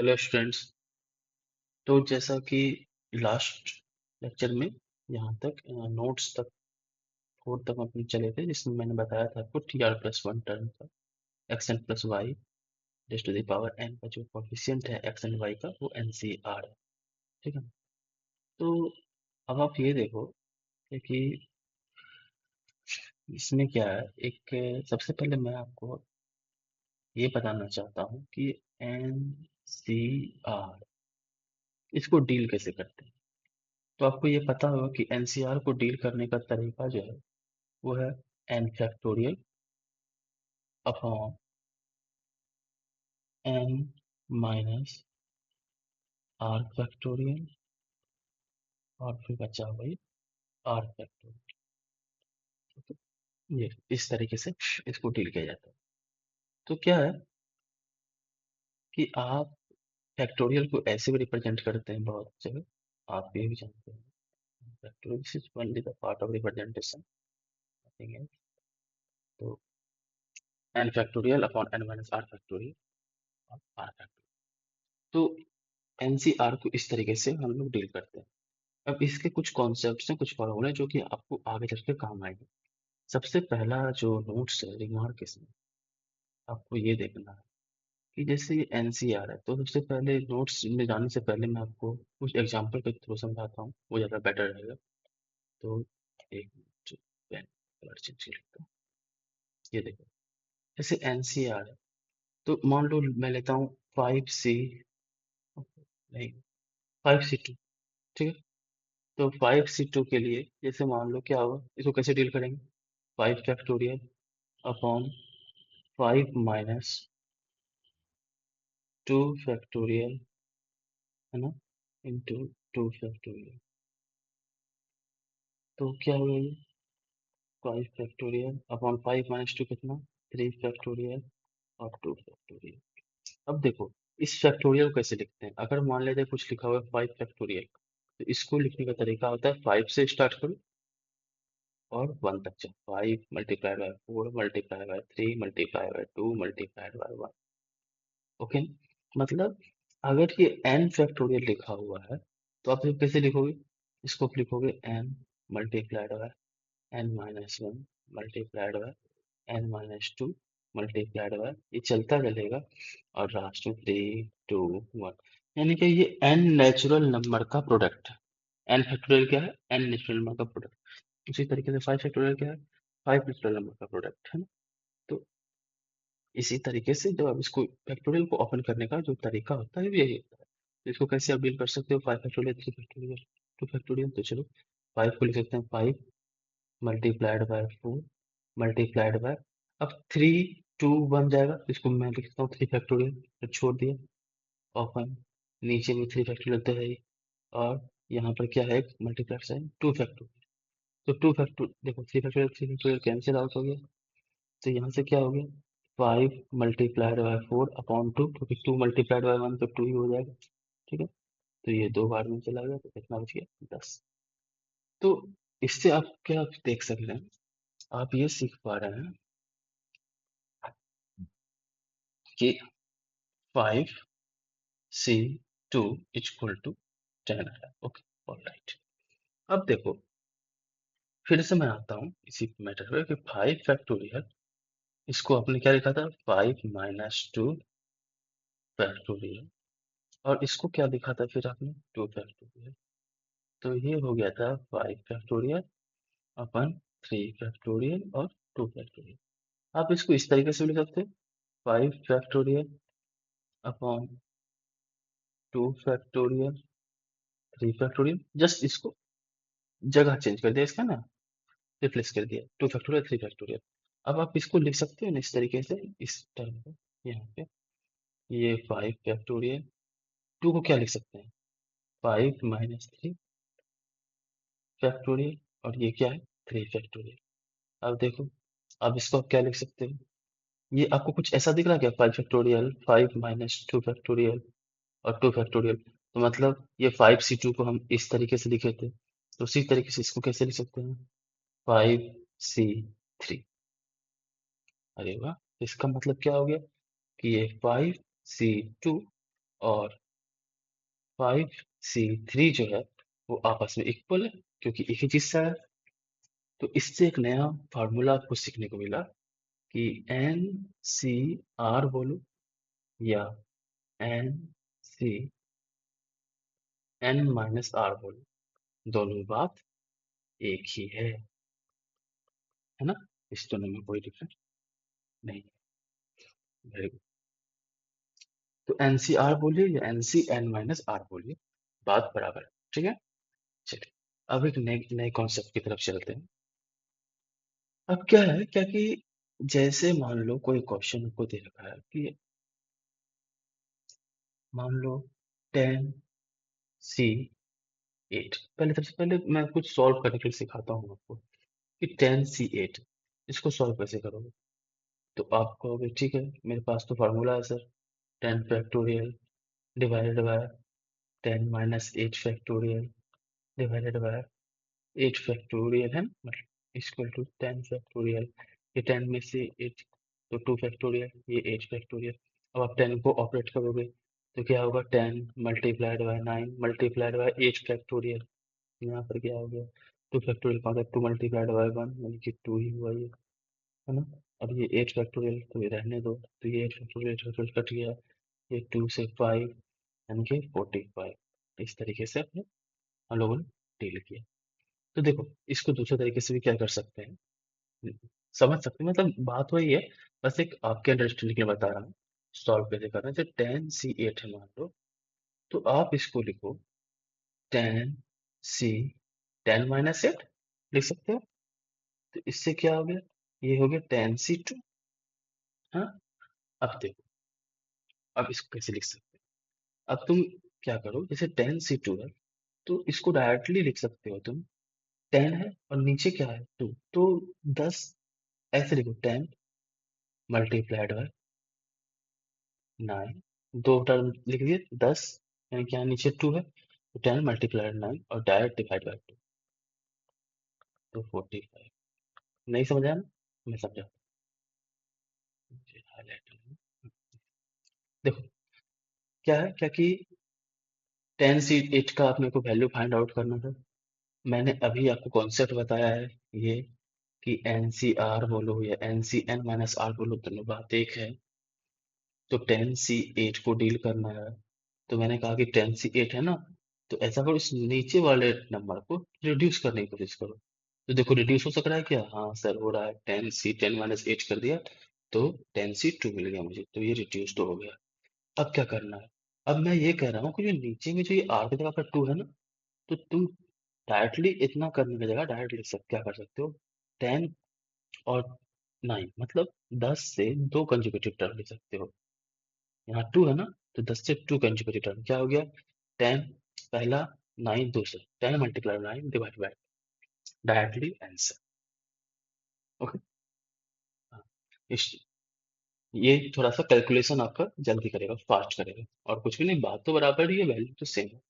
Hello students. तो जैसा कि लास्ट लेक्चर में यहाँ तक नोट्स तक फोर तक अपने चले थे, जिसमें मैंने बताया था आपको t r plus one term का x n plus y raise to the power n का जो कोफिशिएंट है एक्स एंड वाई का वो एन सी आर है। ठीक है। तो अब आप ये देखो कि इसमें क्या है। एक सबसे पहले मैं आपको ये बताना चाहता हूँ कि एन सी आर इसको डील कैसे करते हैं। तो आपको ये पता होगा कि एनसीआर को डील करने का तरीका जो है वो है n factorial upon n minus r factorial और फिर बचा वही आर फैक्टोरियल। ये इस तरीके से इसको डील किया जाता है। तो क्या है कि आप फैक्टोरियल को ऐसे भी रिप्रेजेंट करते हैं बहुत जगह, आप ये भी जानते हैं। Factorial this is only the part of representation, nothing else. तो n factorial upon n minus r factorial और आर फैक्टोरियल। तो एनसीआर को इस तरीके से हम लोग डील करते हैं। अब इसके कुछ कॉन्सेप्ट्स हैं, कुछ फॉर्मूले जो कि आपको आगे चल के काम आएंगे। सबसे पहला जो नोट्स है रिमार्क इसमें आपको ये देखना है कि जैसे ये एनसीआर है, तो सबसे पहले नोट्स में जाने से पहले मैं आपको कुछ एग्जांपल के थ्रू समझाता हूँ, वो ज़्यादा बेटर रहेगा। तो एक मिनट, पेन कलर चेंज कर लेता हूँ। ये देखो, जैसे एनसीआर है तो मान लो मैं लेता हूँ 5C, नहीं 5C2। ठीक है। तो 5C2 के लिए जैसे मान लो क्या होगा, इसको कैसे डील करेंगे। 5 फैक्टोरियल अपॉन 5 माइनस 2 फैक्टोरियल, है ना, इंटू 2 फैक्टोरियल। तो क्या होगा ये 5 फैक्टोरियल अपॉन 5 माइनस 2 कितना, 3 फैक्टोरियल और 2 फैक्टोरियल। अब देखो इस फैक्टोरियल को कैसे लिखते हैं। अगर मान लेते हैं कुछ लिखा हुआ है 5 फैक्टोरियल, तो इसको लिखने का तरीका होता है 5 से स्टार्ट करो और 1 तक जाओ। 5 multiply by 4 multiply by 3 multiply by 2 multiplied by 1। Okay. मतलब अगर ये n फैक्टोरियल लिखा हुआ है तो आप इसे कैसे लिखोगे। इसको आप लिखोगे n multiplied by n-1 multiplied by n-2 multiplied by, ये चलता चलेगा और लास्ट में 3 2 1। यानी कि ये n नेचुरल नंबर का प्रोडक्ट है। n फैक्टोरियल क्या है, n नेचुरल नंबर का प्रोडक्ट। उसी तरीके से 5 फैक्टोरियल क्या है, 5 नेचुरल नंबर का प्रोडक्ट है ना। तो इसी तरीके से जब आप इसको फैक्टोरियल को ओपन करने का जो तरीका होता है वो यही होता है। तो इसको कैसे आप डील कर सकते हो, 5 फैक्टोरियल, 3 फैक्टोरियल, 2 फैक्टोरियल। तो चलो 5 को लिख सकते हैं 5 मल्टीप्लाइड बाय 4 मल्टीप्लाइड बाय, अब 3 2 1 जाएगा तो इसको मैं लिखता हूँ 3 फैक्टोरियल, तो छोड़ दिया ओपन। नीचे में 3 फैक्टोरियल तो है ही, और यहाँ पर क्या है मल्टीप्लाइड साइन 2 फैक्टोरियल। तो 2 फैक्टोरियल देखो, 3 फैक्टोरियल कैंसिल आउट हो गया। तो यहाँ से क्या हो गया 5 मल्टीप्लाइड बाय 4 अपॉन 2, क्योंकि 2 मल्टीप्लाइड बाय 1 तो 2 ही हो जाएगा। ठीक है। तो ये 2 बार में चला गया तो कितना बच गया 10। तो इससे आप क्या देख सकते हैं, आप ये सीख पा रहे हैं कि 5C2 इक्वल टू 10 है। Okay, alright. अब देखो फिर से मैं आता हूँ इसी मैटर पे कि 5 फैक्टोरियल, इसको आपने क्या लिखा था 5 - 2 फैक्टोरियल, और इसको क्या लिखा था फिर आपने 2 फैक्टोरियल। तो ये हो गया था 5 फैक्टोरियल अपन 3 फैक्टोरियल और 2 फैक्टोरियल। आप इसको इस तरीके से भी लिख सकते हैं 5 factorial upon 2 factorial 3 factorial. Just इसको जगह चेंज कर दिया इसका ना, रिप्लेस कर दिया 2 फैक्टोरियल 3 फैक्टोरियल। अब आप इसको लिख सकते हो ना इस तरीके से, इस टर्म को यहाँ पे, ये 5 फैक्टोरियल, 2 को क्या लिख सकते हैं 5 - 3 फैक्टोरियल, और ये क्या है 3 फैक्टोरियल। अब देखो, अब इसको आप क्या लिख सकते हो, ये आपको कुछ ऐसा दिख रहा है क्या 5 फैक्टोरियल 5 - 2 फैक्टोरियल और 2 फैक्टोरियल। तो मतलब ये 5C2 को हम इस तरीके से लिखे थे, तो उसी तरीके से इसको कैसे लिख सकते हैं 5C3। अरे वाह, इसका मतलब क्या हो गया कि ये 5C2 और 5C3 जो है वो आपस में इक्वल है, क्योंकि एक ही चीज से है। तो इससे एक नया फार्मूला आपको सीखने को मिला कि NCR बोलो या NCN-R बोलो, दोनों बात एक ही है ना? इस दोनों में कोई डिफरेंस नहीं है। Very good. तो NCR बोलिए या NCN-R बोलिए, बात बराबर है। ठीक है, चलिए अब एक नए नए कॉन्सेप्ट की तरफ चलते हैं। अब क्या है, क्या कि जैसे मान लो कोई क्वेश्चन आपको दे रखा है कि मान लो 10C8, पहले सबसे पहले मैं कुछ सॉल्व करने के लिए सिखाता हूँ आपको कि 10C8 इसको सॉल्व कैसे करोगे। तो आप कहोगे ठीक है, मेरे पास तो फार्मूला है sir, 10 factorial divided by 10 - 8 factorial divided by 8 factorial है ना, मतलब इक्वल टू 10 फैक्टोरियल। ये 10 में से 8 तो 2 फैक्टोरियल, ये 8 फैक्टोरियल। अब आप 10 को ऑपरेट करोगे तो क्या होगा, 10 × 9 मल्टीप्लाइड बाय 8 फैक्टोरियल। यहाँ पर क्या हो गया, 2 फैक्टोरियल का मतलब 2 × 1 यानी कि 2 ही हुआ ये, है ना। अब ये 8 फैक्टोरियल तो ये रहने दो, तो ये 8 फैक्टोरियल 8 फैक्टोरियल कट गया, ये 2 से 5 यानी कि 45। इस तरीके से अपने हम लोगों ने डील किया। तो देखो, इसको दूसरे तरीके से भी क्या कर सकते हैं, समझ सकते हैं, मतलब बात वही है, बस एक आपके अंडरस्टैंडिंग के लिए बता रहा हूँ सॉल्व कैसे करना है। जब 10C8 है मान लो, तो आप इसको लिखो 10C 10 - 8 लिख सकते हो। तो इससे क्या हो गया, ये हो गया 10C2। हाँ, अब देखो, अब इसको कैसे लिख सकते हो। अब तुम क्या करो, जैसे 10C2 है तो इसको डायरेक्टली लिख सकते हो तुम, 10 है और नीचे क्या है 2, तो 10 ऐसे लिखो, 10 × 9, दो टर्म लिख दिए 10, यानी कि यहाँ नीचे 2 है तो 10 × 9 और डायरेक्ट डिवाइड बाय 2, तो 45। नहीं समझ आया ना? मैं समझा, हाईलाइट। देखो क्या है, क्या कि 10C8 का आप मेरे को वैल्यू फाइंड आउट करना था। मैंने अभी आपको कॉन्सेप्ट बताया है ये, कि NCR बोलो या NCN-R बोलो, दोनों बात एक है। तो 10C8 को डील करना है, तो मैंने कहा कि 10C8 है ना, तो ऐसा करो, इस नीचे वाले नंबर को रिड्यूस करने की कोशिश करो। तो देखो रिड्यूस हो सक रहा है क्या, हाँ सर हो रहा है, 10 कर दिया तो 10C2 मिल गया मुझे, तो ये रिड्यूस तो हो गया। अब क्या करना है, अब मैं ये कह रहा हूँ कि जो नीचे में जो ये R की जगह पर 2 है ना, तो तुम डायरेक्टली इतना करने की जगह डायरेक्ट लिख सकते, क्या कर सकते हो, 10 और 9 मतलब 10 से 2 कंसेक्यूटिव टर्म लिख सकते हो। यहाँ 2 है ना, तो 10 से 2 कंसेक्यूटिव टर्म क्या हो गया, 10 पहला, 9 दूसरा, 10 × 9 divide by, directly answer. Okay, हाँ, इस ये थोड़ा सा कैलकुलेशन आपका जल्दी करेगा, फास्ट करेगा, और कुछ भी नहीं, बात तो बराबर ही है, वैल्यू तो सेम है।